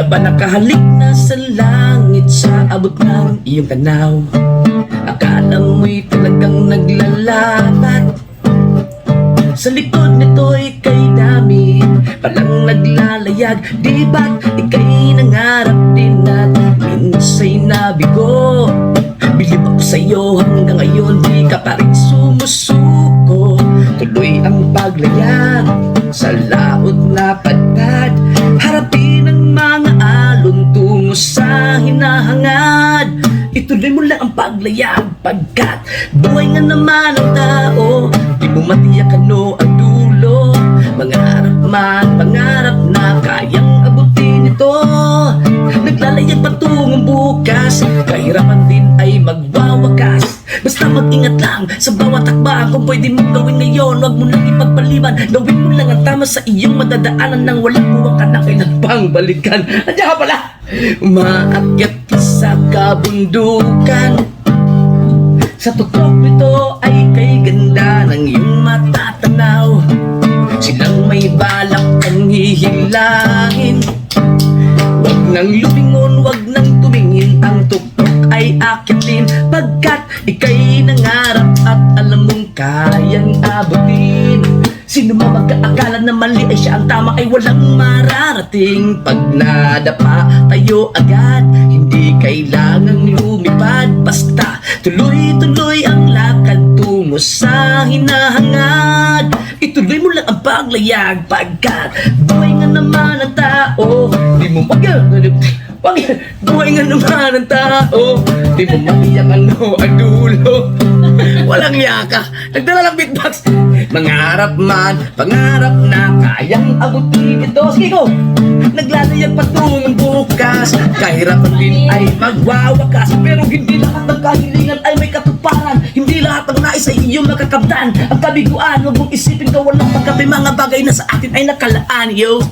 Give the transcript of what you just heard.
ba nakahalik na sa langit sa abot ng iyong tanaw? Akala mo'y talagang naglalapat, sa likod nito'y kay dami palang naglalayag. Di ba't ika'y nangarap din at minsa'y nabigo? Bilib ako sa'yo hanggang ngayon, di ka pa rin sumusuko. Tuloy ang paglayag sa laot na padpad, harapin ang mga alon tungo sa hinahangad. Ituloy mo lang ang paglayag pagkat buhay nga naman ang tao, di mo matiyak ano ang dulo. Mangarap man, pangarap na kayang abutin ito. Naglalayag patungong bukas, kahirapan din ay magwawakas. Basta mag-ingat lang sa bawat takbang. Kung pwede mong gawin ngayon, huwag mo nang ipagpaliban. Gawin mo lang ang tama sa iyong madadaanan nang walang buwang ka na kailan pang balikan. Nandiyan ka pala! Umaakyat ka sa kabundukan, sa tutok nito ay kay ganda ng iyong matatanaw. Silang may balak kang hihilangin, wag nang lumingon, wag nang tumingin. Ang tuktok ay akyatin pagkat ika'y nangarap at alam mong kayang abutin. Sino man magkaakala na mali ay siya ang tama ay walang mararating. Pag nadapa tayo agad, hindi kailangang lumipad. Basta tuloy-tuloy ang lakad tungo sa hinahangad. Ituloy mo lang ang paglayag pagkat buhay nga naman ang tao, di mo buhay nga naman ang tao, di mo matiyak ano ang dulo. Walang yaka, nagdala ng beatbox. Mangarap man, pangarap na kayang abutin ito. Sige ko! Naglalayag patungong bukas, kahirapan din ay magwawakas. Pero hindi lahat ng kahilingan ay may katuparan. Hindi lahat ng nais ay iyong makakabdan. Ang kabiguan, huwag mong isipin ka walang pagkabi. Mga bagay na sa atin ay nakalaan, yo.